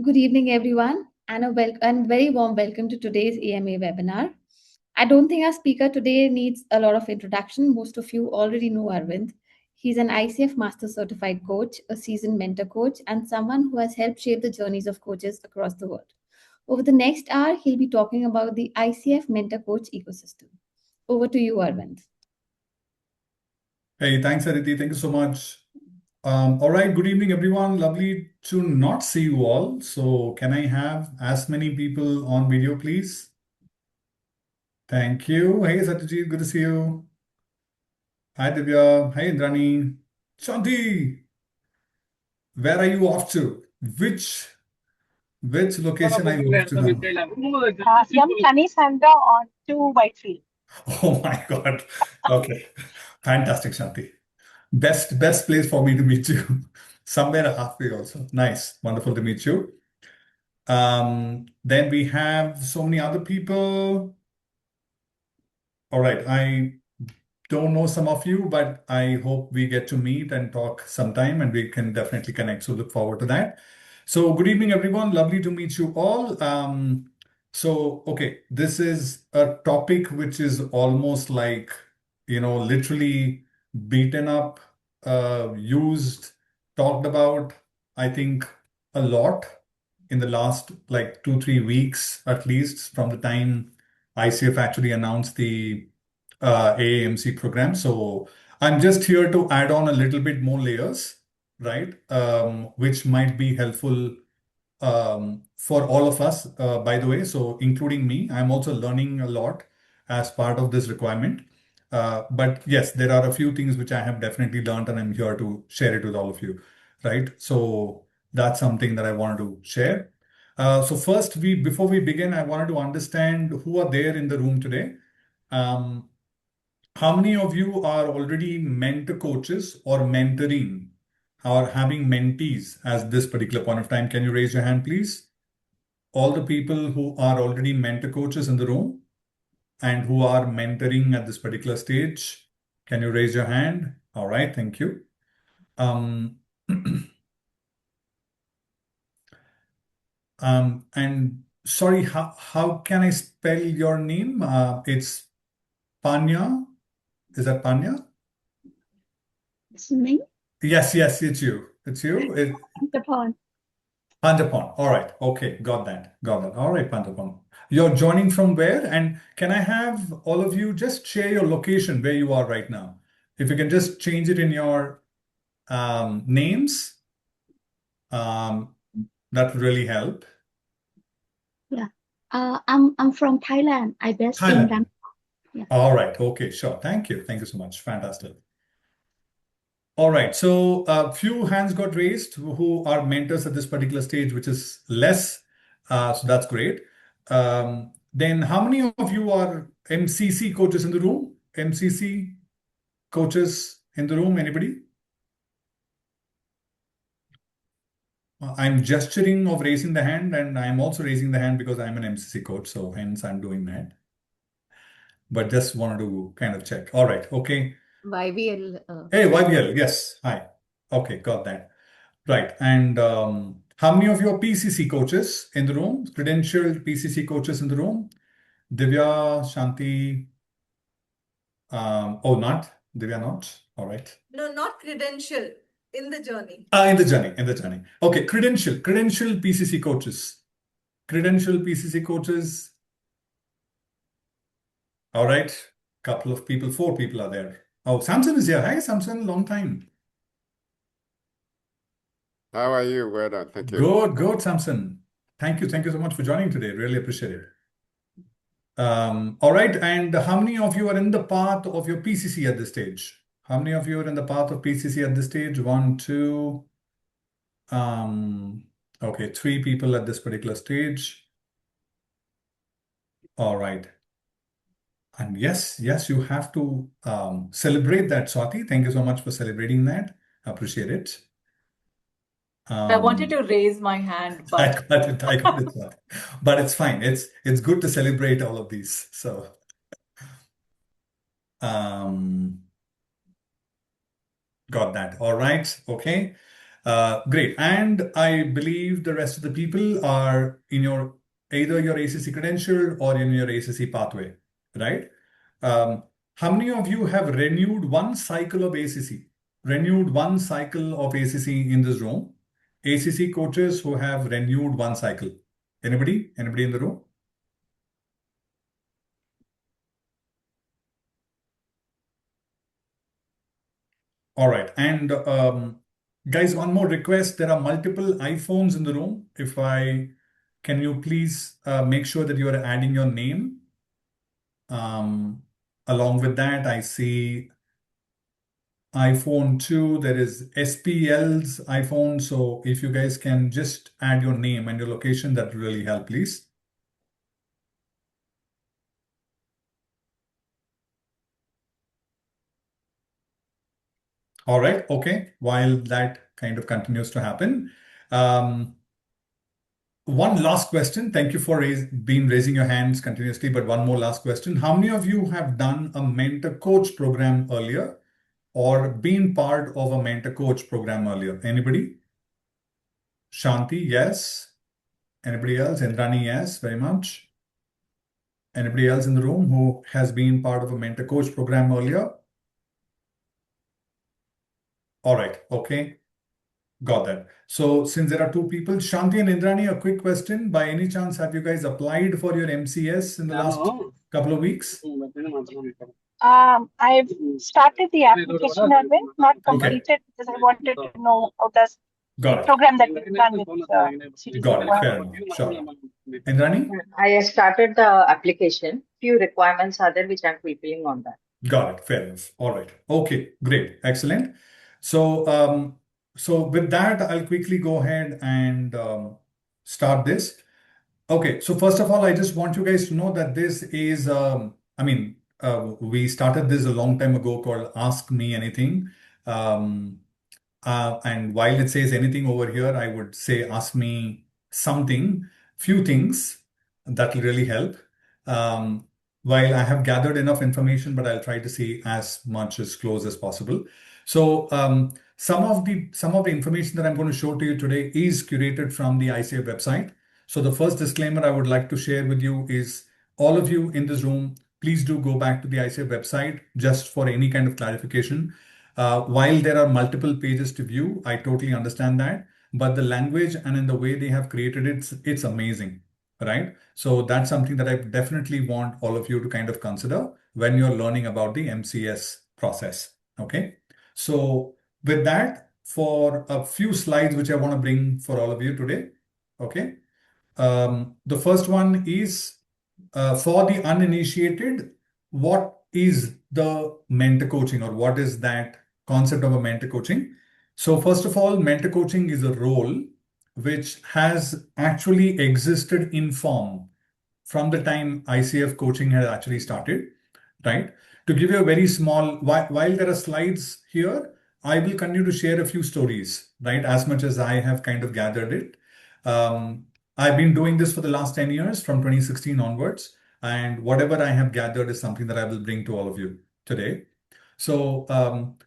Good evening, everyone, and and very warm welcome to today's AMA webinar. I don't think our speaker today needs a lot of introduction. Most of you already know Arvind. He's an ICF Master Certified Coach, a seasoned mentor coach, and someone who has helped shape the journeys of coaches across the world. Over the next hour, he'll be talking about the ICF mentor coach ecosystem. Over to you, Arvind. Hey, thanks, Aditi. Thank you so much. All right, good evening, everyone. Lovely to not see you all. So, can I have as many people on video, please? Thank you. Hey, Satyajit, good to see you. Hi, Divya. Hey, Indrani. Shanti, where are you off to? Which location are you off to now? From Sunny Center on to Whitefield. Oh my God. Okay. Fantastic, Shanti. Best place for me to meet you. Somewhere halfway also. Nice. Wonderful to meet you. Then we have so many other people. All right. I don't know some of you, but I hope we get to meet and talk sometime and we can definitely connect. So look forward to that. So good evening, everyone. Lovely to meet you all. Okay, this is a topic which is almost like, literally beaten up, used, talked about, I think, a lot in the last like 2, 3 weeks, at least from the time ICF actually announced the AAMC program. So I'm just here to add on a little bit more layers, right? Which might be helpful for all of us, by the way. So including me, I'm also learning a lot as part of this requirement. But yes, there are a few things which I have definitely learned and I'm here to share it with all of you, right? So that's something that I wanted to share. So first, before we begin, I wanted to understand who are there in the room today. Um, how many of you are already mentor coaches or mentoring or having mentees at this particular point of time? Can you raise your hand, please? All the people who are already mentor coaches in the room and who are mentoring at this particular stage, can you raise your hand? All right, thank you. Um, and sorry, how can I spell your name? It's Panya. Is that Panya? It's me. Yes, it's you. It's you. Japan. Pandapon. All right. Okay. Got that. Got that. All right, Pandapon. You're joining from where? And can I have all of you just share your location where you are right now? If you can just change it in your names, um, that would really help. Yeah. I'm from Thailand. I based in Thailand. Bangkok. Yeah. All right. Okay. Sure. Thank you. Thank you so much. Fantastic. All right. So a few hands got raised who are mentors at this particular stage, which is less. So that's great. Then how many of you are MCC coaches in the room? MCC coaches in the room? Anybody? I'm gesturing of raising the hand, and I'm also raising the hand because I'm an MCC coach. So hence I'm doing that. But just wanted to kind of check. All right. Okay. YBL. Hey, YBL. Yes. Hi. Okay. Got that. Right. And how many of you are PCC coaches in the room? Credentialed PCC coaches in the room? Divya, Shanti. Oh, not? Divya, not? All right. No, not credential, in the journey. In the journey. Okay, credential PCC coaches. Credential PCC coaches. All right. Couple of people, 4 people are there. Oh, Samson is here. Hi, Samson, long time. How are you? Well done. Thank you. Good, Samson. Thank you so much for joining today. Really appreciate it. All right. And how many of you are in the path of your PCC at this stage? How many of you are in the path of PCC at this stage? One, two. Okay, 3 people at this particular stage. All right. And yes, you have to celebrate that, Swati. Thank you so much for celebrating that. Appreciate it. I wanted to raise my hand, I but got it, Swati. But it's fine. It's good to celebrate all of these. So, got that. All right. Okay. Great. And I believe the rest of the people are in either your ACC credential or in your ACC pathway, right? How many of you have renewed one cycle of ACC? Renewed one cycle of ACC in this room? ACC coaches who have renewed one cycle. Anybody? Anybody in the room? All right. And guys, one more request. There are multiple iPhones in the room. Can you please make sure that you are adding your name? Along with that, I see iPhone 2. There is SPL's iPhone. So if you guys can just add your name and your location, that will really help, please. All right. Okay. While that kind of continues to happen, one last question. Thank you for raising your hands continuously, but one more last question. How many of you have done a mentor coach program earlier or been part of a mentor coach program earlier? Anybody? Shanti, yes. Anybody else? Indrani, yes, very much. Anybody else in the room who has been part of a mentor coach program earlier? All right. Okay. Got that. So since there are two people, Shanti and Indrani, a quick question. By any chance, have you guys applied for your MCS in the last couple of weeks? I've started the application, Arvind, not completed because I wanted to know how does the program that we've done with CDC. Got it. Fair enough. Sure. Indrani? I have started the application. Few requirements are there which I'm fulfilling on that. Got it. Fair enough. All right. Okay. Great. Excellent. So, so with that, I'll quickly go ahead and start this. Okay. So first of all, I just want you guys to know that this is, we started this a long time ago called Ask Me Anything. And while it says anything over here, I would say ask me something, few things that will really help. While I have gathered enough information, but I'll try to see as much as close as possible. So some of the information that I'm going to show to you today is curated from the ICF website. So the first disclaimer I would like to share with you is all of you in this room, please do go back to the ICF website just for any kind of clarification. While there are multiple pages to view, I totally understand that, but the language and in the way they have created it, it's amazing, right? So that's something that I definitely want all of you to kind of consider when you're learning about the MCS process, okay? So with that, for a few slides which I want to bring for all of you today, okay? The first one is for the uninitiated, what is the mentor coaching or what is that concept of a mentor coaching? So first of all, mentor coaching is a role which has actually existed in form from the time ICF coaching had actually started, right? To give you a very small, while there are slides here, I will continue to share a few stories, right? As much as I have kind of gathered it. I've been doing this for the last 10 years from 2016 onwards. And whatever I have gathered is something that I will bring to all of you today. So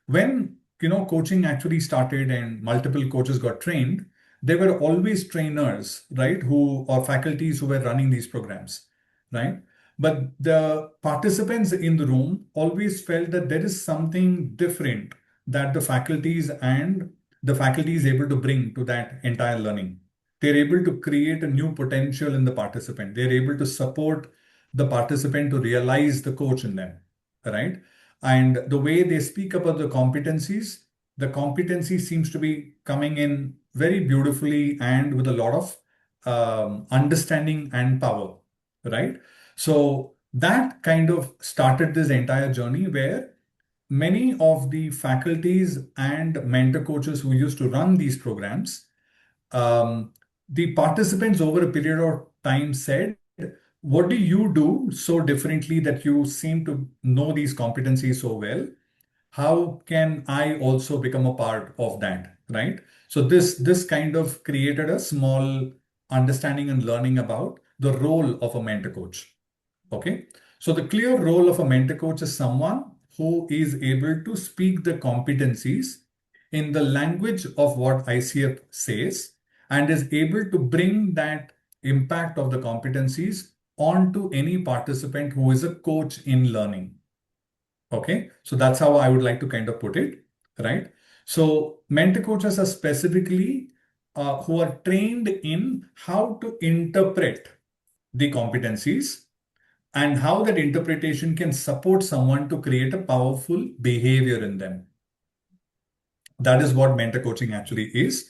when coaching actually started and multiple coaches got trained, there were always trainers, right, or faculties who were running these programs, right? But the participants in the room always felt that there is something different that the faculty is able to bring to that entire learning. They're able to create a new potential in the participant. They're able to support the participant to realize the coach in them, right? And the way they speak about the competencies seems to be coming in very beautifully and with a lot of understanding and power, right? So that kind of started this entire journey where many of the faculties and mentor coaches who used to run these programs, the participants over a period of time said, what do you do so differently that you seem to know these competencies so well? How can I also become a part of that, right? So this kind of created a small understanding and learning about the role of a mentor coach. Okay. So the clear role of a mentor coach is someone who is able to speak the competencies in the language of what ICF says and is able to bring that impact of the competencies onto any participant who is a coach in learning. Okay, so that's how I would like to kind of put it, right? So mentor coaches are specifically who are trained in how to interpret the competencies and how that interpretation can support someone to create a powerful behavior in them. That is what mentor coaching actually is.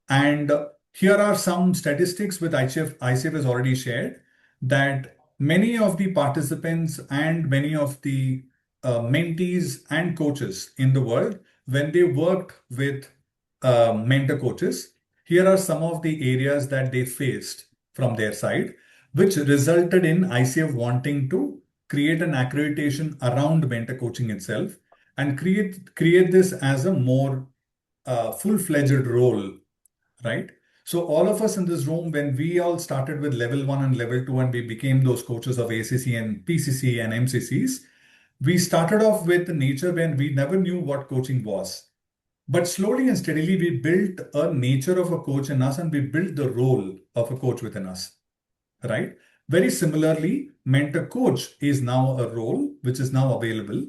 And here are some statistics which ICF has already shared, that many of the participants and many of the mentees and coaches in the world, when they worked with mentor coaches, here are some of the areas that they faced from their side, which resulted in ICF wanting to create an accreditation around mentor coaching itself and create this as a more full-fledged role, right? So all of us in this room, when we all started with level 1 and level 2 and we became those coaches of ACC and PCC and MCCs, we started off with the nature when we never knew what coaching was. But slowly and steadily, we built a nature of a coach in us and we built the role of a coach within us, right? Very similarly, mentor coach is now a role which is now available.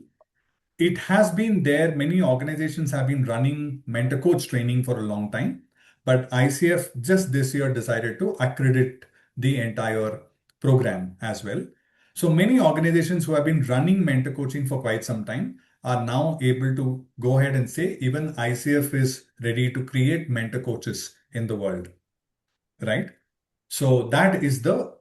It has been there. Many organizations have been running mentor coach training for a long time, but ICF just this year decided to accredit the entire program as well. So many organizations who have been running mentor coaching for quite some time are now able to go ahead and say, even ICF is ready to create mentor coaches in the world, right? So that is the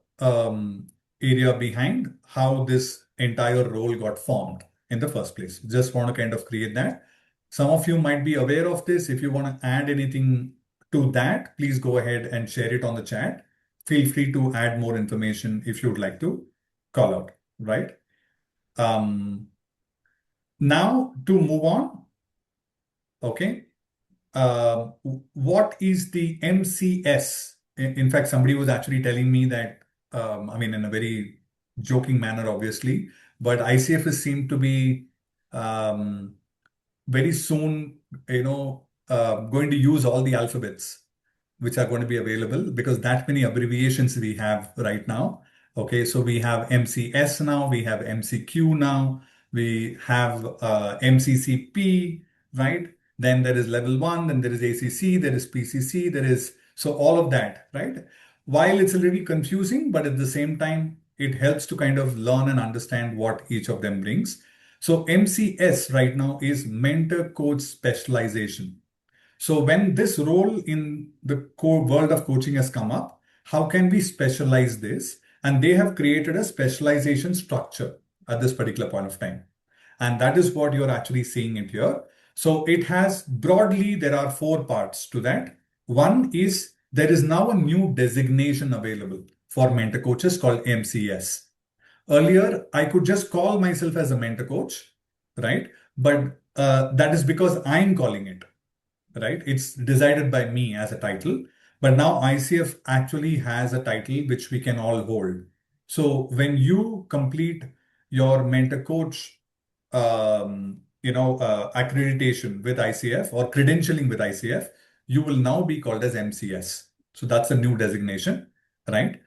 area behind how this entire role got formed in the first place. Just want to kind of create that. Some of you might be aware of this. If you want to add anything to that, please go ahead and share it on the chat. Feel free to add more information if you would like to call out, right? Now to move on, okay. What is the MCS? In fact, somebody was actually telling me that, I mean, in a very joking manner, obviously, but ICF seemed to be very soon, going to use all the alphabets which are going to be available, because that many abbreviations we have right now. Okay, so we have MCS now, we have MCQ now, we have MCCP, right? Then there is level 1, then there is ACC, there is PCC, there is, so all of that, right? While it's a little confusing, but at the same time, it helps to kind of learn and understand what each of them brings. So MCS right now is mentor coach specialization. So when this role in the world of coaching has come up, how can we specialize this? And they have created a specialization structure at this particular point of time. And that is what you're actually seeing it here. So it has broadly, there are 4 parts to that. One is there is now a new designation available for mentor coaches called MCS. Earlier, I could just call myself as a mentor coach, right? But that is because I'm calling it, right? It's decided by me as a title. But now ICF actually has a title which we can all hold. So when you complete your mentor coach accreditation with ICF or credentialing with ICF, you will now be called as MCS. So that's a new designation, right?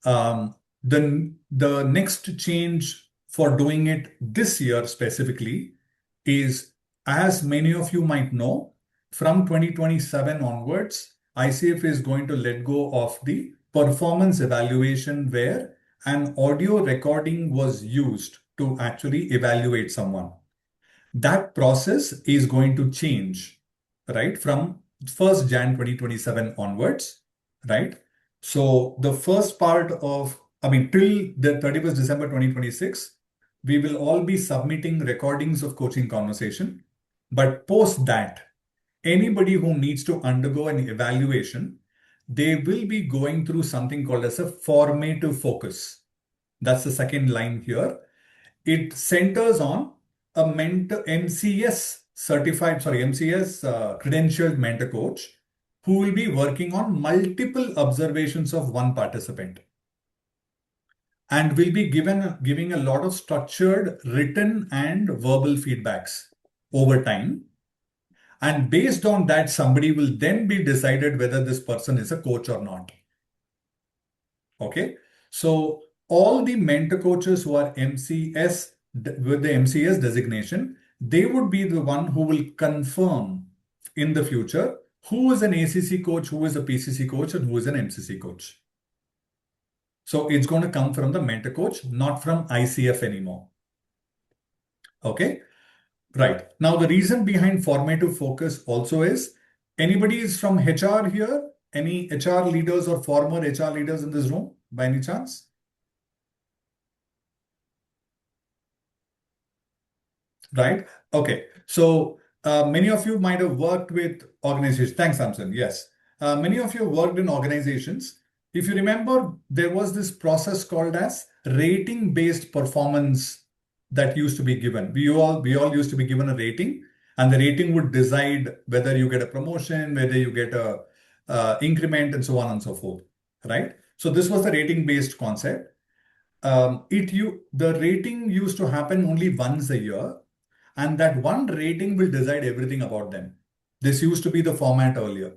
The next change for doing it this year specifically is, as many of you might know, from 2027 onwards, ICF is going to let go of the performance evaluation where an audio recording was used to actually evaluate someone. That process is going to change, right, from 1st Jan 2027 onwards, right? So the first part of, till the 31st December 2026, we will all be submitting recordings of coaching conversation. But post that, anybody who needs to undergo an evaluation, they will be going through something called as a formative focus. That's the second line here. It centers on a MCS credentialed mentor coach who will be working on multiple observations of one participant and will be giving a lot of structured written and verbal feedbacks over time. And based on that, somebody will then be decided whether this person is a coach or not. Okay. So all the mentor coaches who are MCS with the MCS designation, they would be the one who will confirm in the future who is an ACC coach, who is a PCC coach, and who is an MCC coach. So it's going to come from the mentor coach, not from ICF anymore. Okay. Right. Now, the reason behind formative focus also is, anybody is from HR here? Any HR leaders or former HR leaders in this room by any chance? Right. Okay. So many of you might have worked with organizations. Thanks, Samson. Yes. Many of you worked in organizations. If you remember, there was this process called as rating-based performance that used to be given. We all used to be given a rating, and the rating would decide whether you get a promotion, whether you get a increment, and so on and so forth. Right. So this was the rating-based concept. The rating used to happen only once a year, and that one rating will decide everything about them. This used to be the format earlier,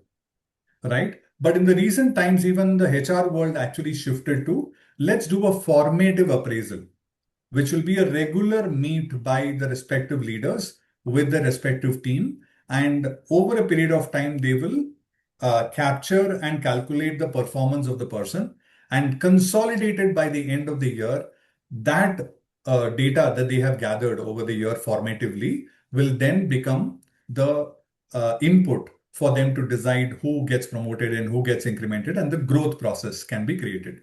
right? But in the recent times, even the HR world actually shifted to, let's do a formative appraisal, which will be a regular meet by the respective leaders with the respective team. And over a period of time, they will capture and calculate the performance of the person, and consolidated by the end of the year, that data that they have gathered over the year formatively will then become the input for them to decide who gets promoted and who gets incremented, and the growth process can be created.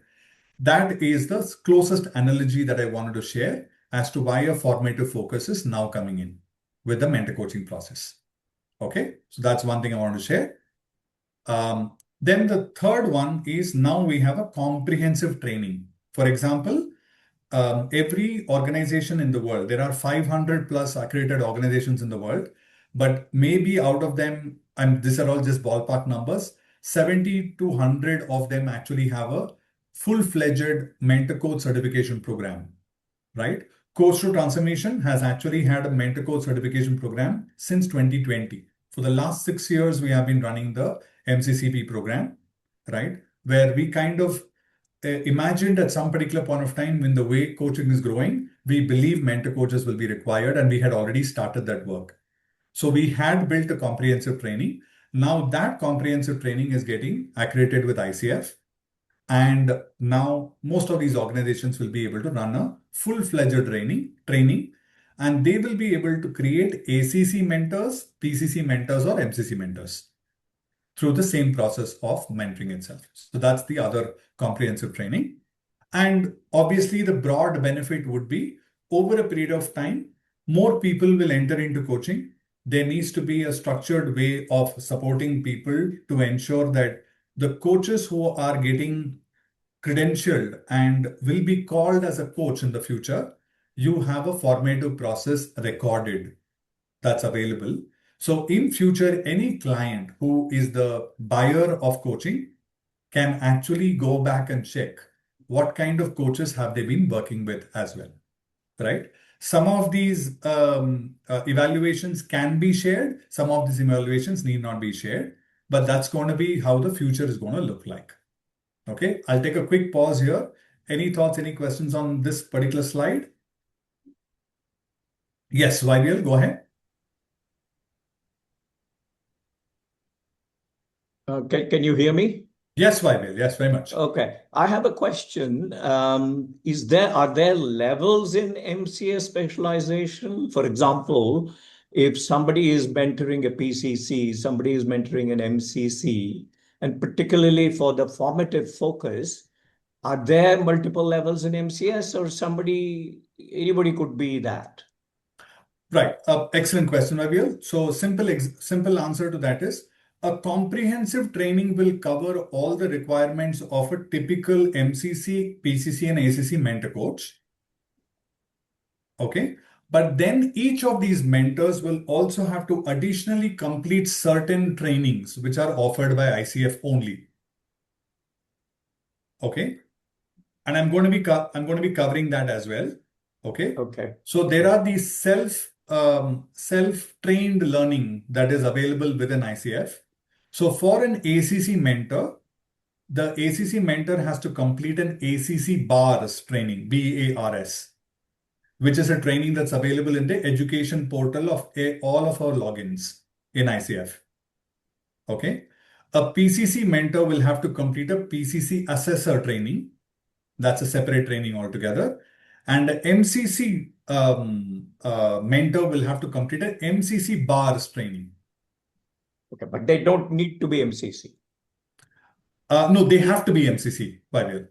That is the closest analogy that I wanted to share as to why a formative focus is now coming in with the mentor coaching process. Okay, so that's one thing I want to share. Then the third one is, now we have a comprehensive training. For example, every organization in the world, there are 500 plus accredited organizations in the world, but maybe out of them, and these are all just ballpark numbers, 70 to 100 of them actually have a full-fledged mentor coach certification program, right? Coach to Transformation has actually had a mentor coach certification program since 2020. For the last 6 years, we have been running the MCCP program, right? Where we kind of imagined at some particular point of time, when the way coaching is growing, we believe mentor coaches will be required, and we had already started that work. So we had built a comprehensive training. Now that comprehensive training is getting accredited with ICF. And now most of these organizations will be able to run a full-fledged training, and they will be able to create ACC mentors, PCC mentors, or MCC mentors through the same process of mentoring itself. So that's the other comprehensive training. And obviously the broad benefit would be, over a period of time, more people will enter into coaching. There needs to be a structured way of supporting people to ensure that the coaches who are getting credentialed and will be called as a coach in the future, you have a formative process recorded that's available. So in future, any client who is the buyer of coaching can actually go back and check what kind of coaches have they been working with as well, right? Some of these evaluations can be shared. Some of these evaluations need not be shared, but that's going to be how the future is going to look like. Okay, I'll take a quick pause here. Any thoughts, any questions on this particular slide? Yes, Vaibhal, go ahead. Can you hear me? Yes, Vaibhal. Yes, very much. Okay. I have a question. Are there levels in MCS specialization? For example, if somebody is mentoring a PCC, somebody is mentoring an MCC, and particularly for the formative focus, are there multiple levels in MCS, or anybody could be that? Right. Excellent question, Vaibhal. So simple answer to that is, a comprehensive training will cover all the requirements of a typical MCC, PCC, and ACC mentor coach. Okay. But then each of these mentors will also have to additionally complete certain trainings which are offered by ICF only. Okay. And I'm going to be covering that as well. Okay. Okay. So there are these self-trained learning that is available within ICF. So for an ACC mentor, the ACC mentor has to complete an ACC BARS training, BARS, which is a training that's available in the education portal of all of our logins in ICF. Okay. A PCC mentor will have to complete a PCC assessor training. That's a separate training altogether. And the MCC mentor will have to complete an MCC BARS training. Okay, but they don't need to be MCC. No, they have to be MCC, by the way.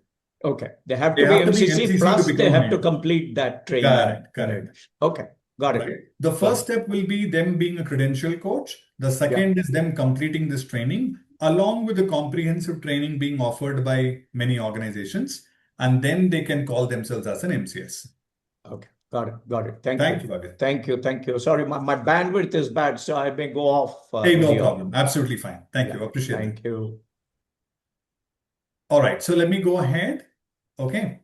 Okay, they have to be MCC, plus they have to complete that training. Correct. Okay, got it. Right. The first step will be them being a credential coach. The second is them completing this training, along with the comprehensive training being offered by many organizations. And then they can call themselves as an MCS. Okay, got it. Thank you. Bhavya. Thank you. Sorry, my bandwidth is bad, so I may go off. Hey, no problem. Absolutely fine. Thank you. Appreciate it. Thank you. All right. So let me go ahead. Okay.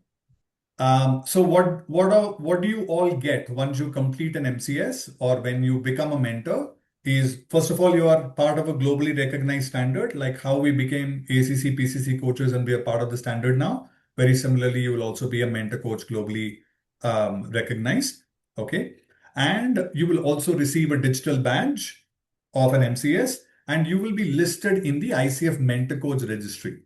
So what do you all get once you complete an MCS or when you become a mentor is, first of all, you are part of a globally recognized standard, like how we became ACC, PCC coaches and we are part of the standard now. Very similarly, you will also be a mentor coach globally recognized. Okay. And you will also receive a digital badge of an MCS and you will be listed in the ICF mentor coach registry.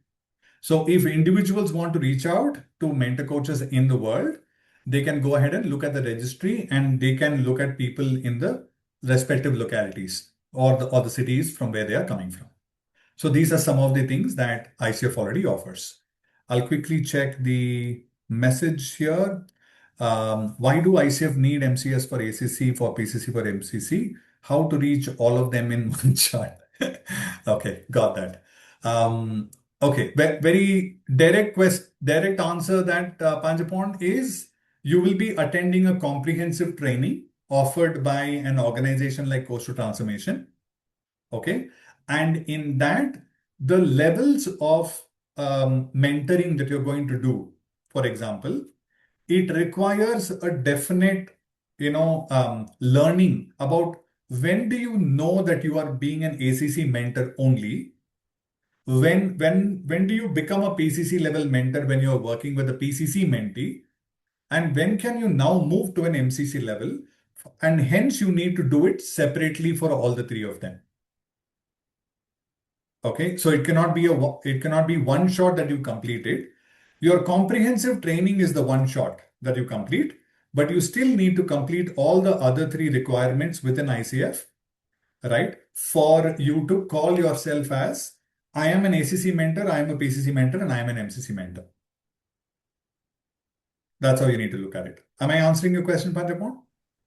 So if individuals want to reach out to mentor coaches in the world, they can go ahead and look at the registry and they can look at people in the respective localities or the cities from where they are coming from. So these are some of the things that ICF already offers. I'll quickly check the message here. Why do ICF need MCS for ACC, for PCC, for MCC? How to reach all of them in one shot? Okay, got that. Okay, very direct answer that Panjapon is you will be attending a comprehensive training offered by an organization like Coach to Transformation. Okay, and in that the levels of mentoring that you're going to do, for example, it requires a definite, learning about when do you know that you are being an ACC mentor only. When do you become a PCC level mentor when you're working with a PCC mentee? And when can you now move to an MCC level? And hence you need to do it separately for all the three of them. Okay, so it cannot be one shot that you complete it. Your comprehensive training is the one shot that you complete, but you still need to complete all the other three requirements within ICF, right? For you to call yourself as I am an ACC mentor, I am a PCC mentor, and I am an MCC mentor. That's how you need to look at it. Am I answering your question, Panjapon?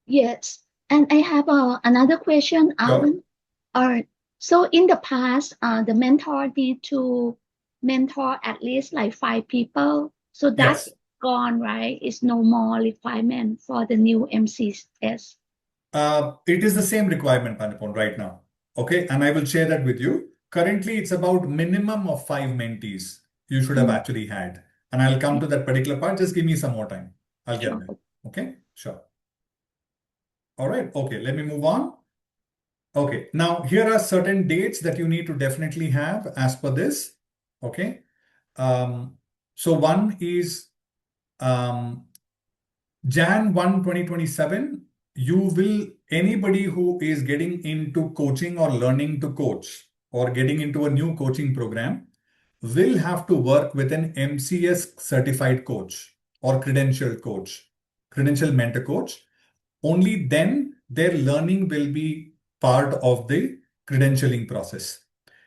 Yes. And I have another question, Alvin. Sure. So in the past, the mentor need to mentor at least like 5 people. So that's gone, right? It's no more requirement for the new MCS. It is the same requirement, Panjapon, right now. Okay, and I will share that with you. Currently, it's about minimum of 5 mentees you should have actually had. And I'll come to that particular part. Just give me some more time. I'll get there. Okay, sure. All right. Okay, let me move on. Okay, now here are certain dates that you need to definitely have as per this. Okay. So one is Jan 1, 2027. Anybody who is getting into coaching or learning to coach or getting into a new coaching program will have to work with an MCS certified coach or credential mentor coach. Only then their learning will be part of the credentialing process.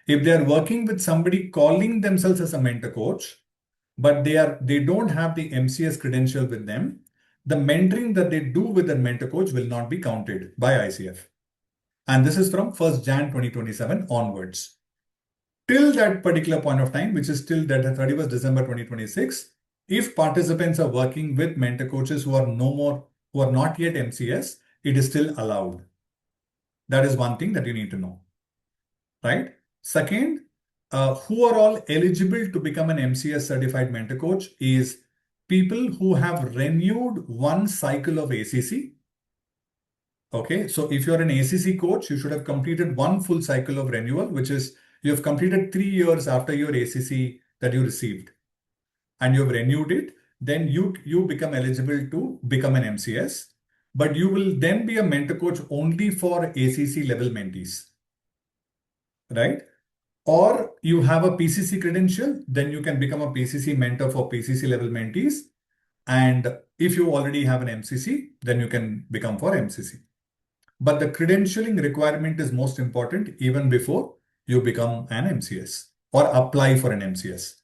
If they are working with somebody calling themselves as a mentor coach, but they don't have the MCS credential with them, the mentoring that they do with the mentor coach will not be counted by ICF. And this is from 1st Jan 2027 onwards. Till that particular point of time, which is till that 31st December 2026, if participants are working with mentor coaches who are not yet MCS, it is still allowed. That is one thing that you need to know, right? Second, who are all eligible to become an MCS certified mentor coach is people who have renewed one cycle of ACC Okay, so if you're an ACC coach, you should have completed one full cycle of renewal, which is you have completed 3 years after your ACC that you received, and you've renewed it. Then you become eligible to become an MCS, but you will then be a mentor coach only for ACC level mentees, right? Or you have a PCC credential, then you can become a PCC mentor for PCC level mentees. And if you already have an MCC, then you can become for MCC. But the credentialing requirement is most important even before you become an MCS or apply for an MCS.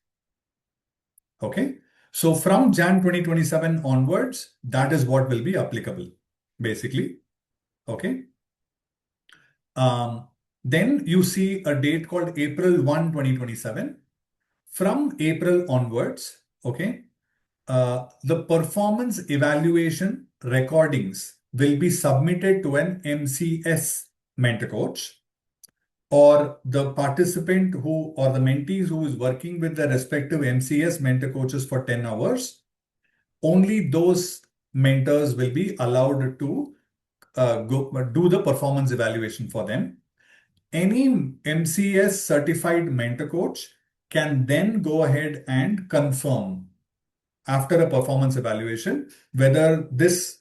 Okay. So from Jan 2027 onwards, that is what will be applicable, basically. Okay. Then you see a date called April 1, 2027. From April onwards, okay, the performance evaluation recordings will be submitted to an MCS mentor coach, or the participant who or the mentees who is working with the respective MCS mentor coaches for 10 hours. Only those mentors will be allowed to go do the performance evaluation for them. Any MCS certified mentor coach can then go ahead and confirm after a performance evaluation whether this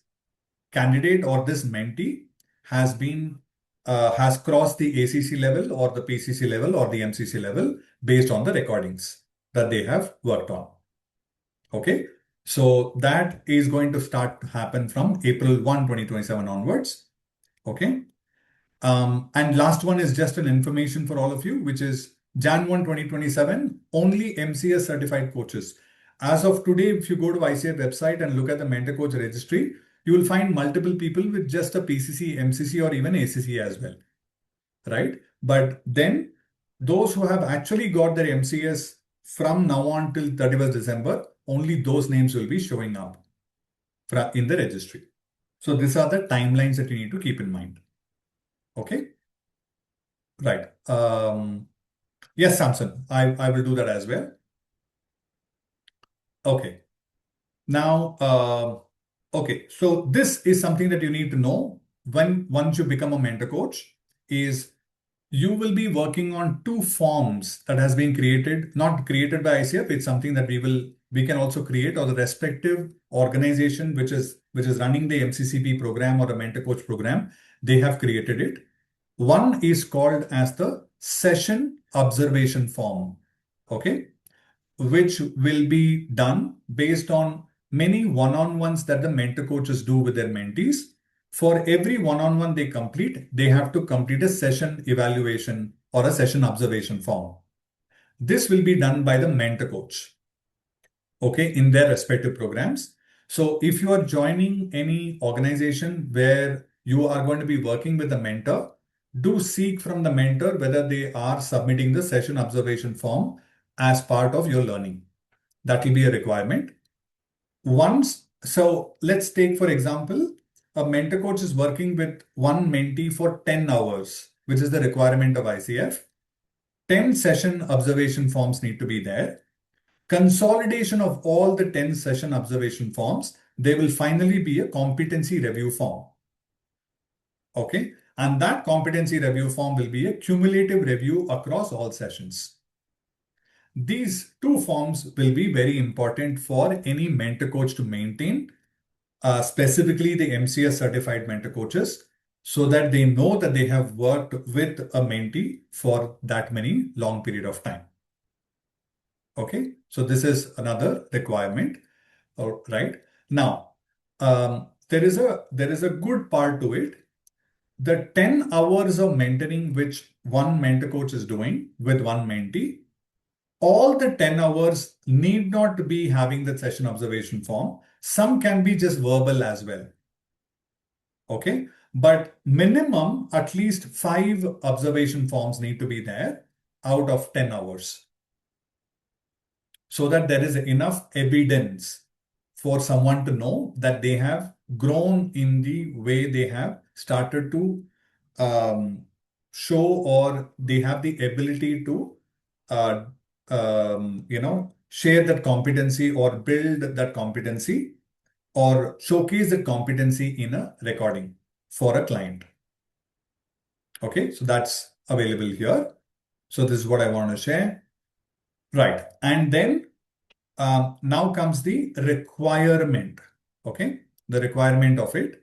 candidate or this mentee has been has crossed the ACC level or the PCC level or the MCC level based on the recordings that they have worked on. Okay, so that is going to start to happen from April 1, 2027 onwards. Okay. And last one is just an information for all of you, which is Jan 1, 2027, only MCS certified coaches. As of today, if you go to ICF website and look at the mentor coach registry, you will find multiple people with just a PCC, MCC, or even ACC as well, right? But then those who have actually got their MCS from now on till 31st December, only those names will be showing up in the registry. So these are the timelines that you need to keep in mind. Okay. Right. Yes, Samson, I will do that as well. Okay. Now, okay. So this is something that you need to know once you become a mentor coach is you will be working on 2 forms that has been created, not created by ICF. It's something that we can also create, or the respective organization which is running the MCCP program or the mentor coach program, they have created it. One is called as the session observation form, okay, which will be done based on many one-on-ones that the mentor coaches do with their mentees. For every one-on-one they complete, they have to complete a session evaluation or a session observation form. This will be done by the mentor coach, okay, in their respective programs. So if you are joining any organization where you are going to be working with a mentor, do seek from the mentor whether they are submitting the session observation form as part of your learning. That will be a requirement. So let's take, for example, a mentor coach is working with one mentee for 10 hours, which is the requirement of ICF. 10 session observation forms need to be there. Consolidation of all the 10 session observation forms, there will finally be a competency review form. Okay. And that competency review form will be a cumulative review across all sessions. These 2 forms will be very important for any mentor coach to maintain, specifically the MCS certified mentor coaches, so that they know that they have worked with a mentee for that many long period of time. Okay, so this is another requirement. All right. Now, there is a good part to it. The 10 hours of mentoring which one mentor coach is doing with one mentee, all the 10 hours need not be having the session observation form. Some can be just verbal as well. Okay. But minimum, at least 5 observation forms need to be there out of 10 hours, so that there is enough evidence for someone to know that they have grown in the way they have started to show, or they have the ability to share that competency or build that competency or showcase that competency in a recording for a client. Okay, so that's available here. So this is what I want to share. Right. And then now comes the requirement. Okay, the requirement of it.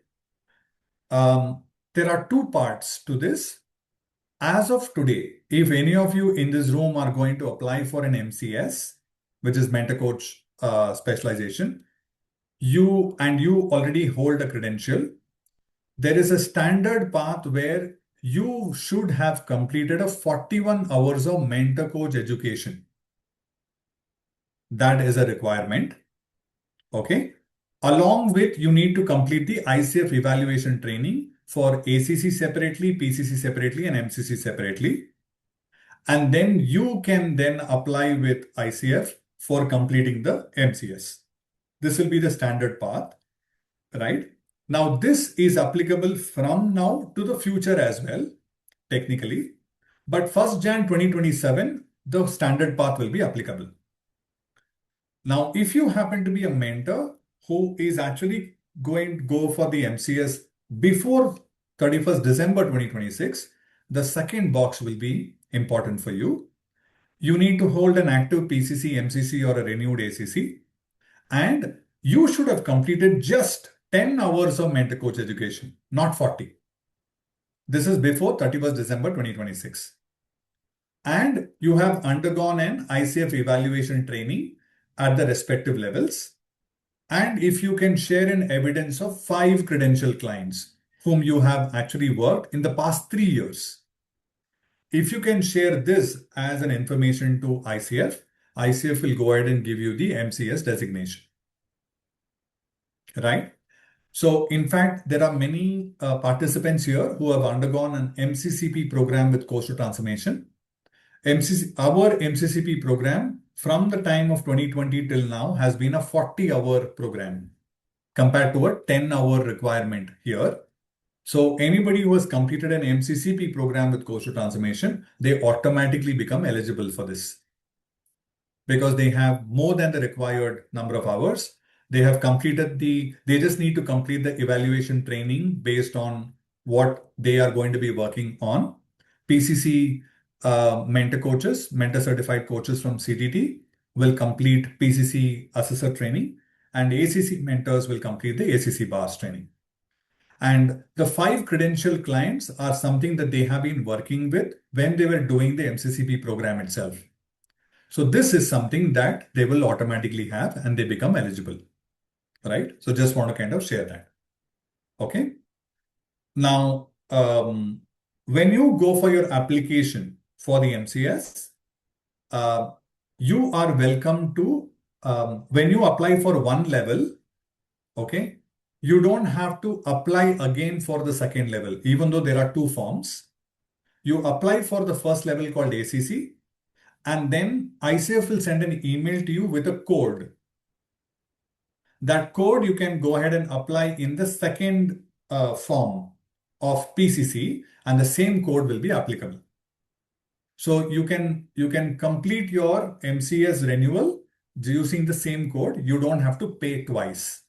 There are two parts to this. As of today, if any of you in this room are going to apply for an MCS, which is mentor coach specialization, you already hold a credential, there is a standard path where you should have completed a 41 hours of mentor coach education. That is a requirement. Okay. Along with, you need to complete the ICF evaluation training for ACC separately, PCC separately, and MCC separately. And then you can then apply with ICF for completing the MCS. This will be the standard path, right? Now, this is applicable from now to the future as well, technically. But 1st Jan 2027, the standard path will be applicable. Now, if you happen to be a mentor who is actually going to go for the MCS before 31st December 2026, the second box will be important for you. You need to hold an active PCC, MCC, or a renewed ACC. And you should have completed just 10 hours of mentor coach education, not 40. This is before 31st December 2026. And you have undergone an ICF evaluation training at the respective levels. And if you can share an evidence of 5 credential clients whom you have actually worked in the past 3 years. If you can share this as an information to ICF, ICF will go ahead and give you the MCS designation. Right? So, in fact, there are many participants here who have undergone an MCCP program with Coach to Transformation. Our MCCP program from the time of 2020 till now has been a 40-hour program compared to a 10-hour requirement here. So anybody who has completed an MCCP program with Coach to Transformation, they automatically become eligible for this because they have more than the required number of hours. They have completed they just need to complete the evaluation training based on what they are going to be working on. PCC mentor certified coaches from CTT will complete PCC assessor training, and ACC mentors will complete the ACC bars training. And the 5 credential clients are something that they have been working with when they were doing the MCCP program itself. So this is something that they will automatically have and they become eligible, right? So just want to kind of share that. Okay. Now, when you go for your application for the MCS, you are welcome to, when you apply for one level, okay, you don't have to apply again for the second level, even though there are 2 forms. You apply for the first level called ACC, and then ICF will send an email to you with a code. That code you can go ahead and apply in the second form of PCC, and the same code will be applicable. So you can complete your MCS renewal using the same code. You don't have to pay twice.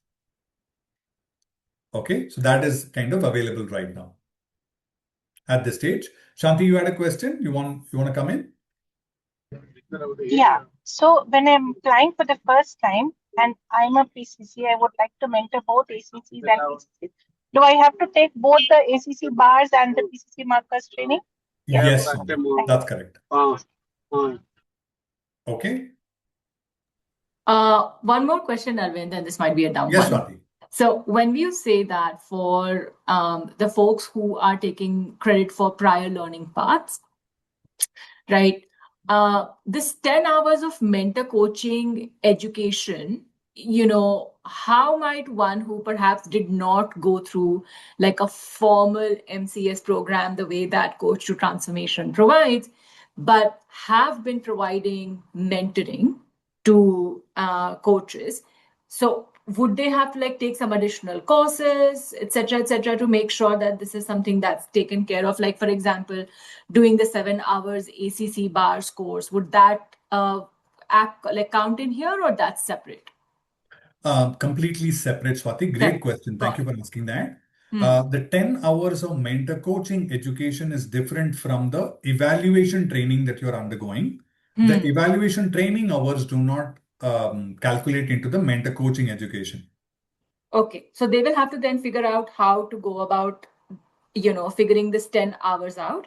Okay, so that is kind of available right now at this stage. Shanti, you had a question? You want to come in? Yeah. So when I'm applying for the first time and I'm a PCC, I would like to mentor both ACCs and PCCs. Do I have to take both the ACC bars and the PCC markers training? Yes, that's correct. Okay. One more question, Arvind, and this might be a dumb Yes, one. Swati. So when you say that for the folks who are taking credit for prior learning paths, right? This 10 hours of mentor coaching education, how might one who perhaps did not go through like a formal MCS program the way that Coach to Transformation provides, but have been providing mentoring to coaches. So would they have to like take some additional courses, et cetera, to make sure that this is something that's taken care of? Like, for example, doing the 7 hours ACC bars course, would that count in here, or that's separate? Completely separate, Swati. Great question. Thank you for asking that. The 10 hours of mentor coaching education is different from the evaluation training that you're undergoing. The evaluation training hours do not calculate into the mentor coaching education. Okay, so they will have to then figure out how to go about, figuring this 10 hours out.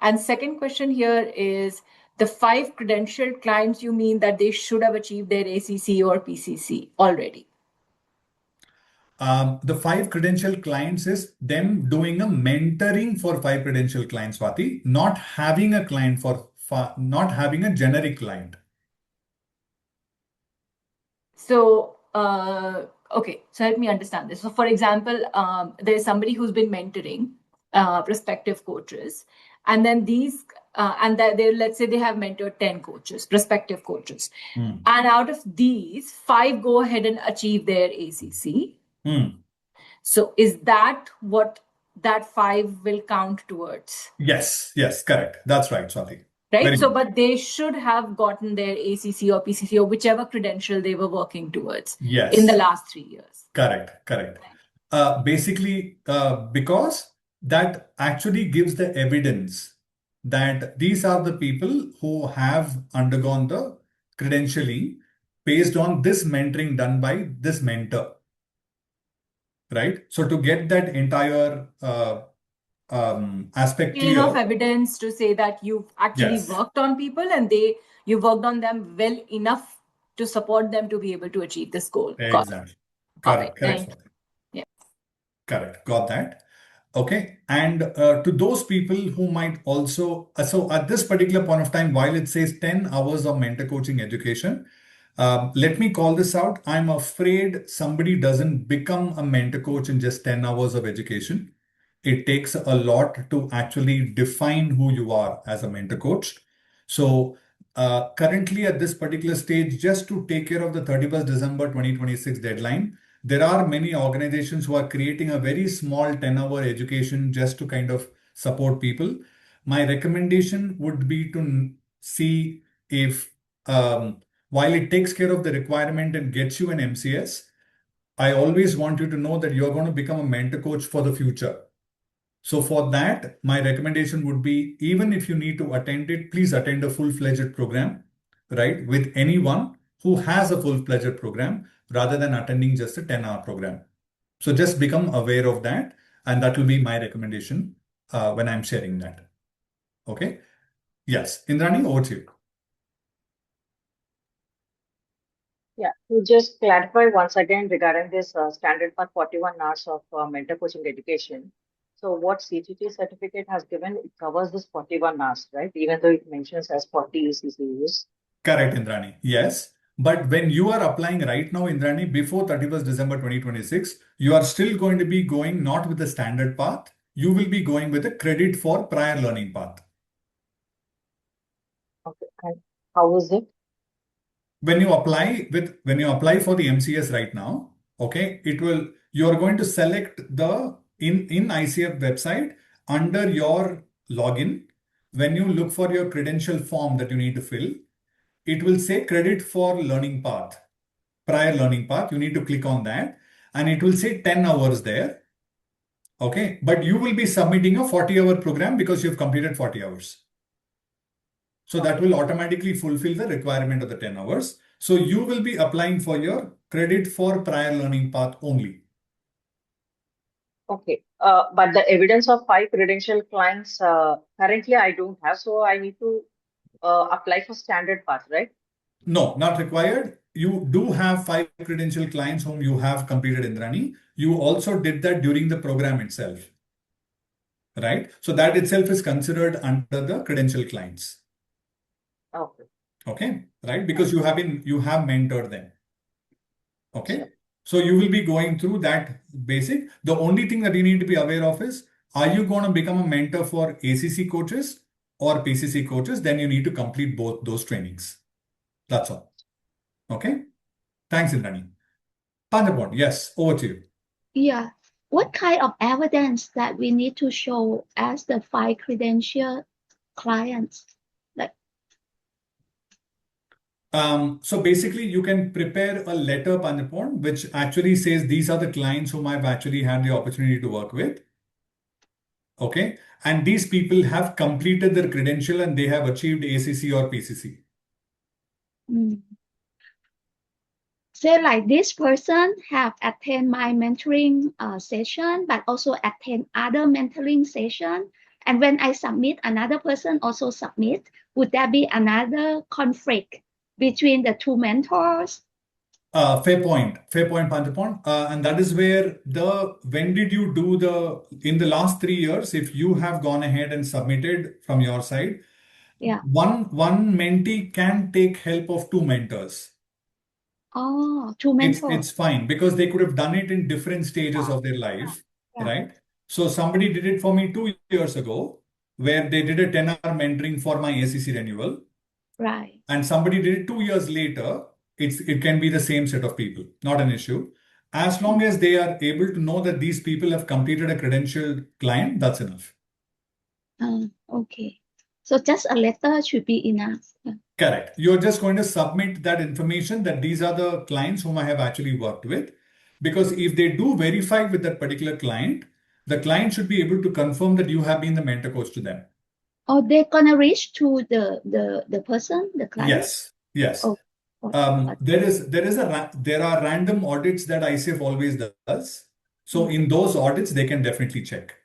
And second question here is the 5 credentialed clients, you mean that they should have achieved their ACC or PCC already? The 5 credential clients is them doing a mentoring for 5 credential clients, Swati, not having a client not having a generic client. So, okay, so help me understand this. So, for example, there's somebody who's been mentoring prospective coaches, and then let's say they have mentored 10 coaches, prospective coaches, and out of these, 5 go ahead and achieve their ACC. So, is that what that 5 will count towards? Yes, correct. That's right, Swati. Right. So, but they should have gotten their ACC or PCC or whichever credential they were working towards in the last 3 years. Correct. Basically, because that actually gives the evidence that these are the people who have undergone the credentialing based on this mentoring done by this mentor. Right. So to get that entire aspect clear. Enough evidence to say that you've actually worked on people and you worked on them well enough to support them to be able to achieve this goal. Exactly. Correct. Yeah. Correct. Got that. Okay. And to those people who might also, so at this particular point of time, while it says 10 hours of mentor coaching education, let me call this out. I'm afraid somebody doesn't become a mentor coach in just 10 hours of education. It takes a lot to actually define who you are as a mentor coach. So currently at this particular stage, just to take care of the 31st December 2026 deadline, there are many organizations who are creating a very small 10-hour education just to kind of support people. My recommendation would be to see if while it takes care of the requirement and gets you an MCS, I always want you to know that you're going to become a mentor coach for the future. So for that, my recommendation would be, even if you need to attend it, please attend a full-fledged program, right? With anyone who has a full-fledged program rather than attending just a 10-hour program. So just become aware of that. And that will be my recommendation when I'm sharing that. Okay. Yes. Indrani, over to you. Yeah, to just clarify once again regarding this standard for 41 hours of mentor coaching education. So what CGT certificate has given, it covers this 41 hours, right? Even though it mentions as 40 ECCUs. Correct, Indrani. Yes. But when you are applying right now, Indrani, before 31st December 2026, you are still going to be going not with the standard path. You will be going with a credit for prior learning path. Okay. And how is it? When you apply for the MCS right now, okay, you are going to select the in ICF website under your login. When you look for your credential form that you need to fill, it will say credit for learning path, prior learning path. You need to click on that and it will say 10 hours there. Okay. But you will be submitting a 40-hour program because you've completed 40 hours. So that will automatically fulfill the requirement of the 10 hours. So you will be applying for your credit for prior learning path only. Okay. But the evidence of 5 credential clients, currently I don't have. So I need to apply for standard path, right? No, not required. You do have 5 credential clients whom you have completed, Indrani. You also did that during the program itself, right? So that itself is considered under the credential clients. Okay. Okay, right? Because you have mentored them. Okay. Sure. So you will be going through that basic. The only thing that you need to be aware of is, are you going to become a mentor for ACC coaches or PCC coaches? Then you need to complete both those trainings. That's all. Okay. Thanks, Indrani. Panjapon, yes, over to you. Yeah. What kind of evidence that we need to show as the 5 credential clients? So basically, you can prepare a letter, Panipon, which actually says these are the clients whom I've actually had the opportunity to work with. Okay. And these people have completed their credential and they have achieved ACC or PCC. Say like this person have attend my mentoring session, but also attend other mentoring session. And when I submit, another person also submit. Would there be another conflict between the two mentors? Fair point, Panchapon. And that is where when did you do in the last 3 years, if you have gone ahead and submitted from your side, Yeah. one mentee can take help of two mentors. Oh, two mentors. It's fine because they could have done it in different stages of their life, right? So somebody did it for me 2 years ago, where they did a 10-hour mentoring for my ACC renewal. Right. And somebody did it 2 years later. It can be the same set of people, not an issue. As long as they are able to know that these people have completed a credentialed client, that's enough. Okay. So just a letter should be enough. Correct. You're just going to submit that information that these are the clients whom I have actually worked with. Because if they do verify with that particular client, the client should be able to confirm that you have been the mentor coach to them. Or they're gonna reach to the person, the client? Yes. Oh, there are random audits that ICF always does. So in those audits, they can definitely check.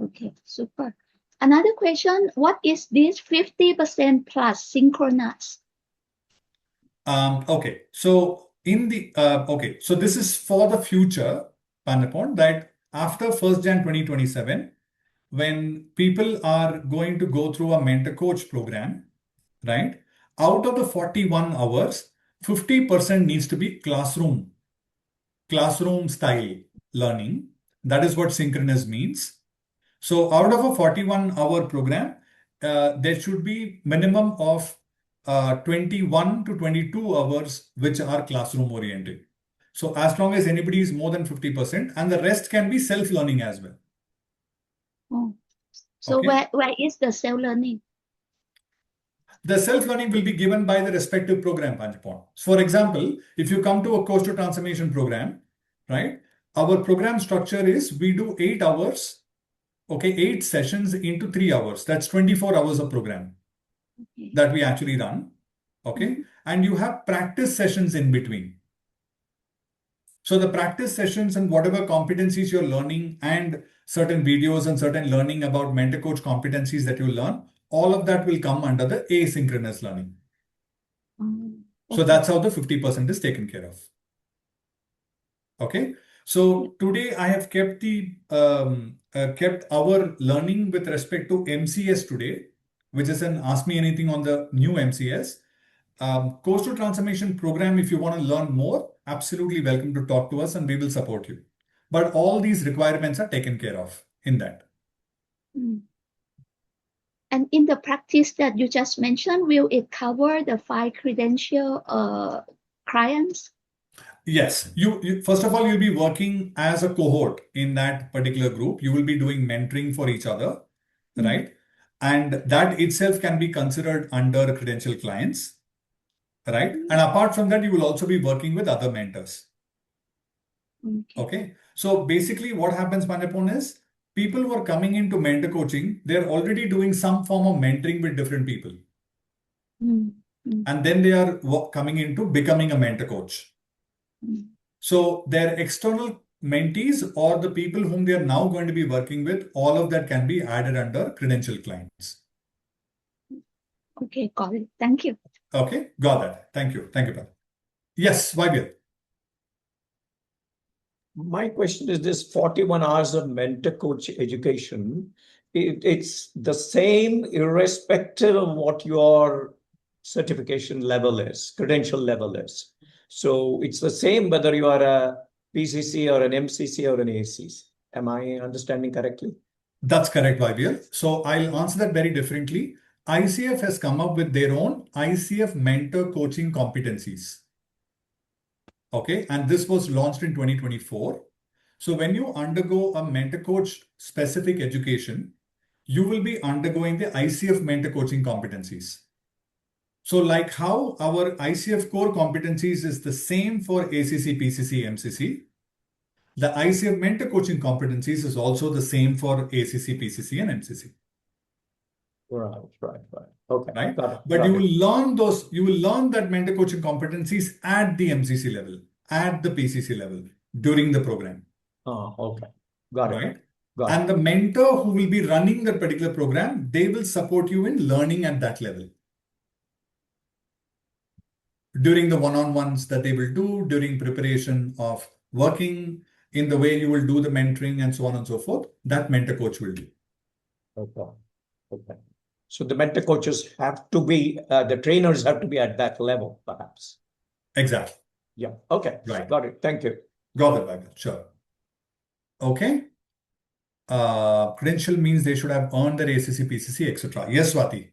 Okay, super. Another question, what is this 50% plus synchronous? Okay, so so this is for the future, Panapon, that after 1st Jan 2027, when people are going to go through a mentor coach program, right? Out of the 41 hours, 50% needs to be classroom style learning. That is what synchronous means. So out of a 41-hour program, there should be minimum of 21 to 22 hours which are classroom oriented. So as long as anybody is more than 50%, and the rest can be self-learning as well. Oh. So Okay. where is the self-learning? The self-learning will be given by the respective program, Panchapon. For example, if you come to a course to transformation program, right? Our program structure is we do 8 hours, okay, 8 sessions into 3 hours. That's 24 hours of program that we actually run, okay? And you have practice sessions in between. So the practice sessions and whatever competencies you're learning and certain videos and certain learning about mentor coach competencies that you learn, all of that will come under the asynchronous learning. So that's how the 50% is taken care of. Okay. So today I have kept kept our learning with respect to MCS today, which is an Ask Me Anything on the new MCS. Course to Transformation program, if you want to learn more, absolutely welcome to talk to us and we will support you. But all these requirements are taken care of in that. And in the practice that you just mentioned, will it cover the 5 credential clients? Yes. You first of all, you'll be working as a cohort in that particular group. You will be doing mentoring for each other, right? And that itself can be considered under credential clients, right? And apart from that, you will also be working with other mentors. Okay. So basically what happens, Manapon, is people who are coming into mentor coaching, they're already doing some form of mentoring with different people. And then they are coming into becoming a mentor coach. So their external mentees or the people whom they are now going to be working with, all of that can be added under credential clients. Okay, got it. Thank you. Okay, got that. Thank you. Thank you, Pat. Yes, Vaibhir. My question is this 41 hours of mentor coach education, it's the same irrespective of what your certification level is, credential level is. So it's the same whether you are a PCC or an MCC or an ACC. Am I understanding correctly? That's correct, Vaibhir. So I'll answer that very differently. ICF has come up with their own ICF mentor coaching competencies. Okay, and this was launched in 2024. So when you undergo a mentor coach specific education, you will be undergoing the ICF mentor coaching competencies. So like how our ICF core competencies is the same for ACC, PCC, MCC, the ICF mentor coaching competencies is also the same for ACC, PCC, and MCC. Right. Okay. Right? Got it. But you will learn that mentor coaching competencies at the MCC level, at the PCC level during the program. Oh, okay. Got it. Right? Got it. And the mentor who will be running that particular program, they will support you in learning at that level. During the one-on-ones that they will do, during preparation of working, in the way you will do the mentoring and so on and so forth, that mentor coach will do. Okay. So the mentor coaches have to be, the trainers have to be at that level, perhaps. Exactly. Yeah. Okay. Right. Got it. Thank you. Got it, Bhagat. Sure. Okay. Credential means they should have earned their ACC, PCC, etc. Yes, Swati.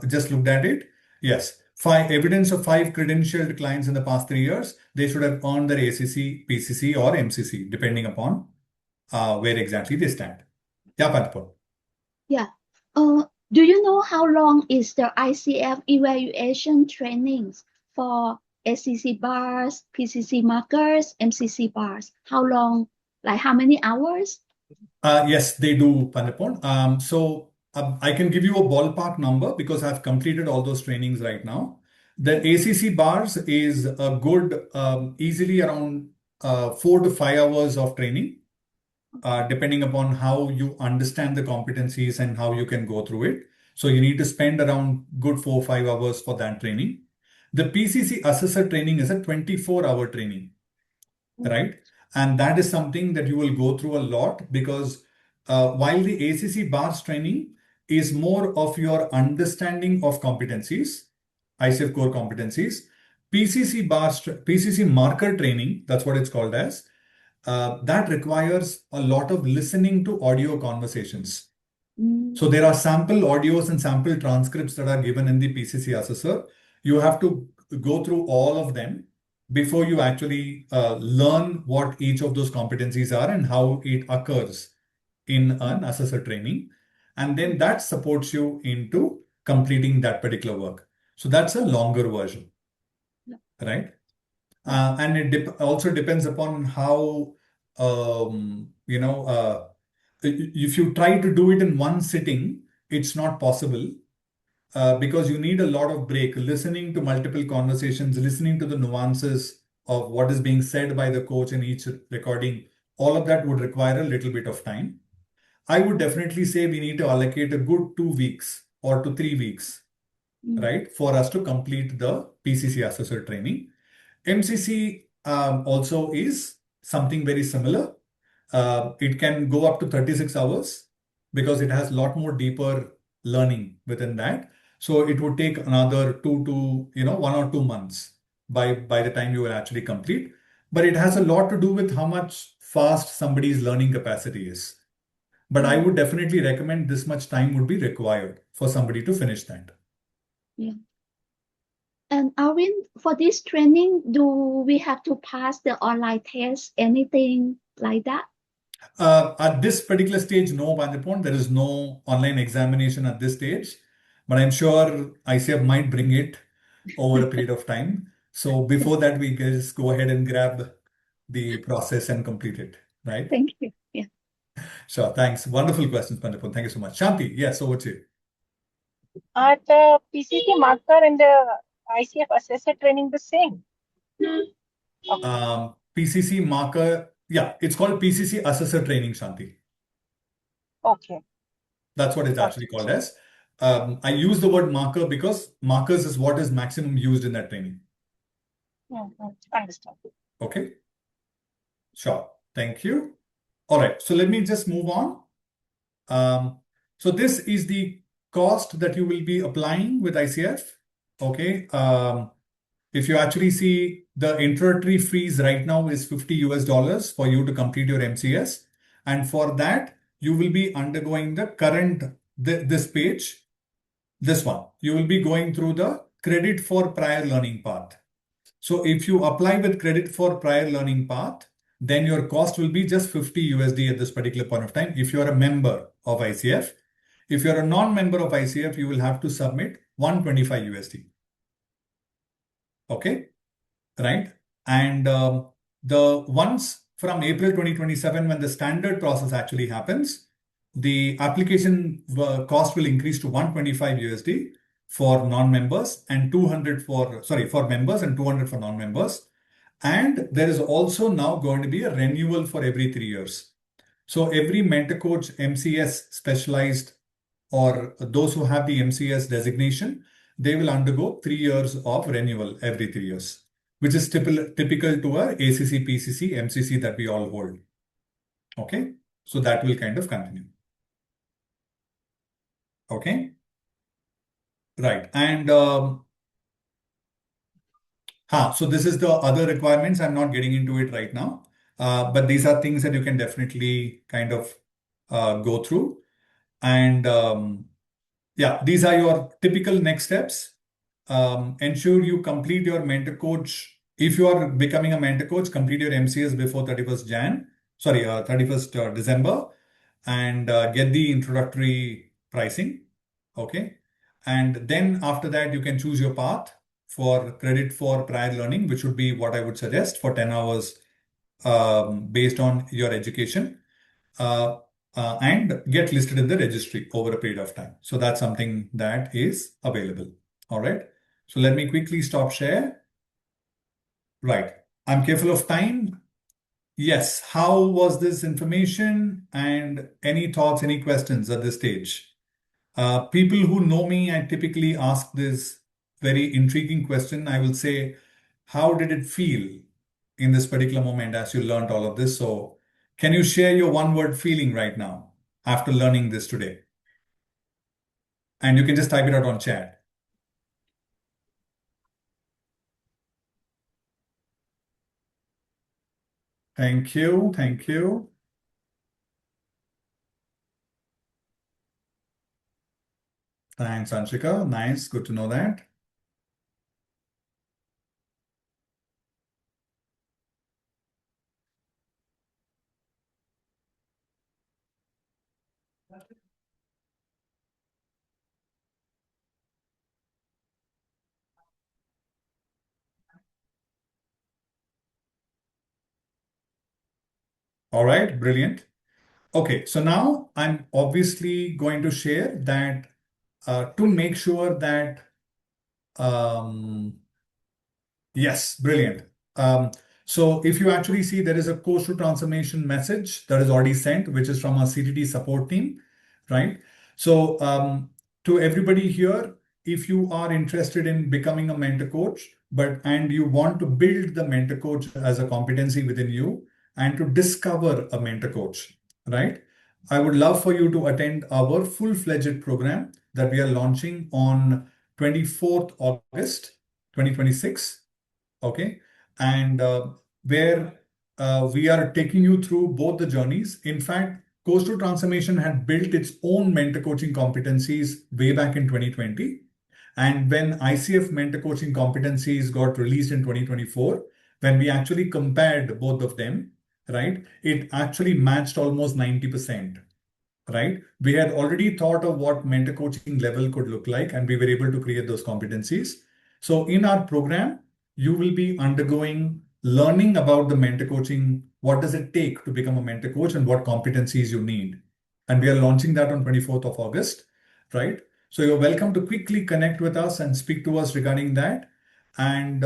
Just looked at it. Yes. Evidence of 5 credentialed clients in the past 3 years. They should have earned their ACC, PCC, or MCC, depending upon where exactly they stand. Yeah, Pantapur. Yeah. Do you know how long is the ICF evaluation trainings for ACC bars, PCC markers, MCC bars? How long? Like how many hours? Yes, they do, Pantapur. So I can give you a ballpark number because I've completed all those trainings right now. The ACC bars is a good, easily around 4 to 5 hours of training, depending upon how you understand the competencies and how you can go through it. So you need to spend around good 4 or 5 hours for that training. The PCC assessor training is a 24-hour training, right? And that is something that you will go through a lot because while the ACC bars training is more of your understanding of competencies, ICF core competencies, PCC marker training, that's what it's called as, that requires a lot of listening to audio conversations. So there are sample audios and sample transcripts that are given in the PCC assessor. You have to go through all of them before you actually learn what each of those competencies are and how it occurs in an assessor training. And then that supports you into completing that particular work. So that's a longer version, right? And it also depends upon how, if you try to do it in one sitting, it's not possible because you need a lot of break, listening to multiple conversations, listening to the nuances of what is being said by the coach in each recording. All of that would require a little bit of time. I would definitely say we need to allocate a good 2 weeks or to 3 weeks, right, for us to complete the PCC assessor training. MCC also is something very similar. It can go up to 36 hours because it has a lot more deeper learning within that. So it would take another 1 or 2 months by the time you will actually complete. But it has a lot to do with how much fast somebody's learning capacity is. But I would definitely recommend this much time would be required for somebody to finish that. Yeah. And Arvind, for this training, do we have to pass the online test, anything like that? At this particular stage, no, Vandipon. There is no online examination at this stage. But I'm sure ICF might bring it over a period of time. So before that, we just go ahead and grab the process and complete it, right? Thank you. Yeah. Sure. Thanks. Wonderful questions, Pandapur. Thank you so much. Shanti, yes, over to you. The PCC marker and the ICF assessor training the same? Okay. PCC marker, yeah, it's called PCC assessor training, Shanti. Okay. That's what it's actually called as. I use the word marker because markers is what is maximum used in that training. Understand. Okay. Sure. Thank you. All right. So let me just move on. So this is the cost that you will be applying with ICF. Okay. If you actually see the introductory fees right now is $50 for you to complete your MCS. And for that, you will be undergoing the current, this page, this one. You will be going through the credit for prior learning path. So if you apply with credit for prior learning path, then your cost will be just $50 at this particular point of time if you're a member of ICF. If you're a non-member of ICF, you will have to submit $125. Okay, right? And the ones from April 2027, when the standard process actually happens, the application cost will increase to 125 USD for non-members and 200 for members and 200 for non-members. And there is also now going to be a renewal for every 3 years. So every mentor coach MCS specialized or those who have the MCS designation, they will undergo 3 years of renewal every 3 years, which is typical to a ACC, PCC, MCC that we all hold. Okay, so that will kind of continue. Okay, right. And so this is the other requirements. I'm not getting into it right now, but these are things that you can definitely kind of go through. And yeah, these are your typical next steps. Ensure you complete your mentor coach. If you are becoming a mentor coach, complete your MCS before 31st December, and get the introductory pricing. Okay. And then after that, you can choose your path for credit for prior learning, which would be what I would suggest for 10 hours based on your education. And get listed in the registry over a period of time. So that's something that is available. All right. So let me quickly stop share. Right. I'm careful of time. Yes. How was this information? And any thoughts, any questions at this stage? People who know me, I typically ask this very intriguing question. I will say, how did it feel in this particular moment as you learned all of this? So can you share your one-word feeling right now after learning this today? And you can just type it out on chat. Thank you. Thank you. Thanks, Anshika. Nice. Good to know that. All right. Brilliant. Okay. So now I'm obviously going to share that to make sure that, yes, brilliant. So if you actually see, there is a course to transformation message that is already sent, which is from our CTT support team, right? So to everybody here, if you are interested in becoming a mentor coach, and you want to build the mentor coach as a competency within you and to discover a mentor coach, right? I would love for you to attend our full-fledged program that we are launching on 24th August, 2026. Okay, and where we are taking you through both the journeys. In fact, Coastal Transformation had built its own mentor coaching competencies way back in 2020. And when ICF mentor coaching competencies got released in 2024, when we actually compared both of them, right, it actually matched almost 90%. Right? We had already thought of what mentor coaching level could look like, and we were able to create those competencies. So in our program, you will be undergoing learning about the mentor coaching. What does it take to become a mentor coach and what competencies you need? And we are launching that on 24th of August, right? So you're welcome to quickly connect with us and speak to us regarding that. And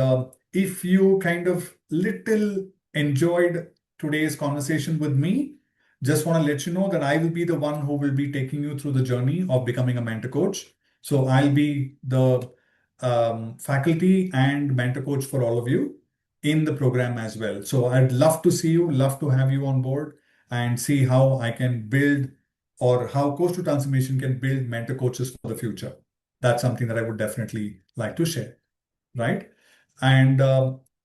if you kind of little enjoyed today's conversation with me, just want to let you know that I will be the one who will be taking you through the journey of becoming a mentor coach. So I'll be the faculty and mentor coach for all of you in the program as well. So I'd love to see you, love to have you on board and see how I can build or how Coastal Transformation can build mentor coaches for the future. That's something that I would definitely like to share, right? And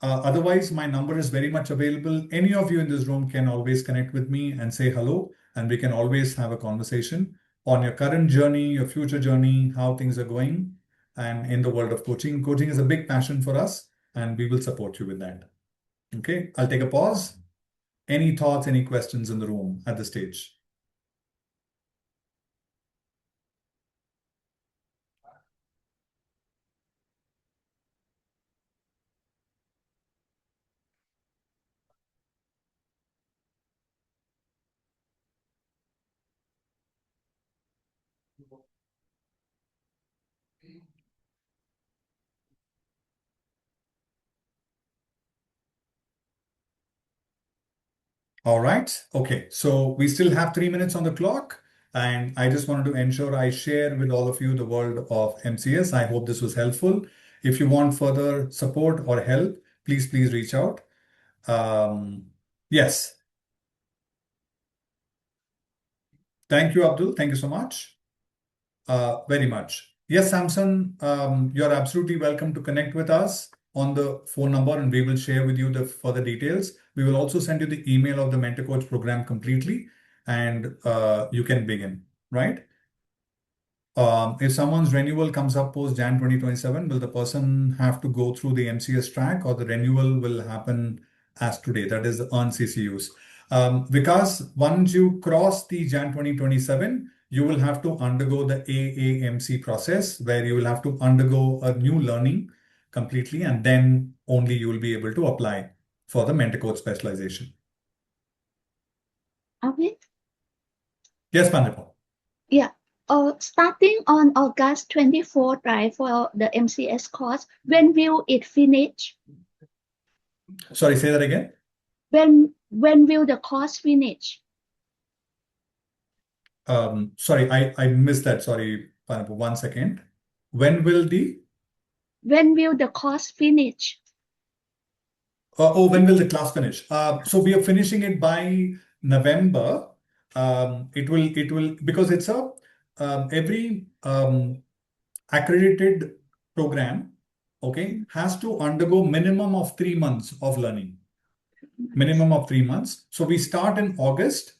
otherwise, my number is very much available. Any of you in this room can always connect with me and say hello, and we can always have a conversation on your current journey, your future journey, how things are going, and in the world of coaching. Coaching is a big passion for us, and we will support you with that. Okay, I'll take a pause. Any thoughts, any questions in the room at this stage? All right. Okay. So we still have 3 minutes on the clock. And I just wanted to ensure I share with all of you the world of MCS. I hope this was helpful. If you want further support or help, please reach out. Yes. Thank you, Abdul. Thank you so much. Very much. Yes, Samson, you're absolutely welcome to connect with us on the phone number and we will share with you the further details. We will also send you the email of the Mentor Coach program completely and you can begin, right? If someone's renewal comes up post Jan 2027, will the person have to go through the MCS track or the renewal will happen as today? That is the earn CCUs. Because once you cross the Jan 2027, you will have to undergo the AAMC process where you will have to undergo a new learning completely and then only you will be able to apply for the Mentor Coach specialization. Okay. Yes, Pandita. Yeah. Starting on August 24th, right, for the MCS course, when will it finish? Sorry, say that again. When will the course finish? Sorry, I missed that. Sorry, Pandita. 1 second. When will the course finish? when will the class finish? So we are finishing it by November. It will because it's a every accredited program, okay, has to undergo minimum of 3 months of learning. Minimum of 3 months. So we start in August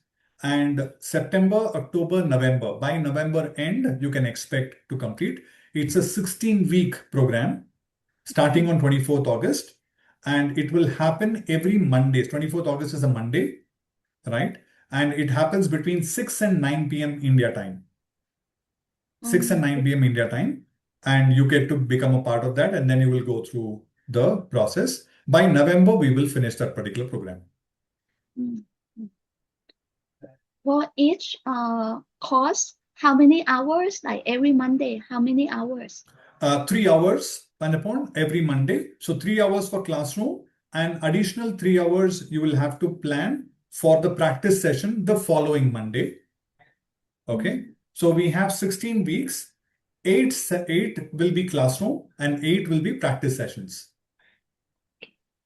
and September, October, November. By November end, you can expect to complete. It's a 16-week program starting on 24th August. And it will happen every Monday. 24th August is a Monday, right? And it happens between 6 and 9 p.m. India time. 6 and 9 p.m. India time. And you get to become a part of that. And then you will go through the process. By November, we will finish that particular program. For each course, how many hours? Like every Monday, how many hours? 3 hours, Panapon, every Monday. So 3 hours for classroom and additional 3 hours you will have to plan for the practice session the following Monday. Okay. So we have 16 weeks. 8 will be classroom and 8 will be practice sessions.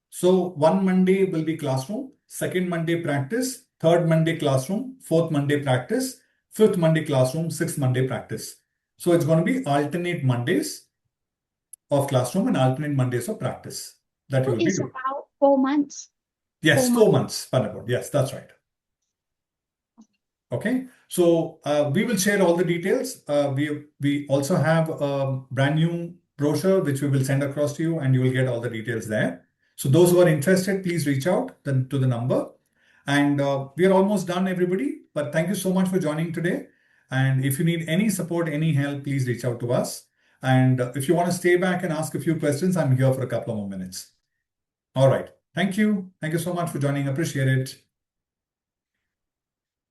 So 1 Monday will be classroom, 2nd Monday practice, 3rd Monday classroom, 4th Monday practice, 5th Monday classroom, 6th Monday practice. So it's going to be alternate Mondays of classroom and alternate Mondays of practice that you will be doing. It's about 4 months. Yes, 4 months, Panapur. Yes, that's right. Okay, so we will share all the details. We also have a brand new brochure which we will send across to you and you will get all the details there. So those who are interested, please reach out to the number. And we are almost done, everybody. But thank you so much for joining today. And if you need any support, any help, please reach out to us. And if you want to stay back and ask a few questions, I'm here for a couple of more minutes. All right. Thank you. Thank you so much for joining. Appreciate it.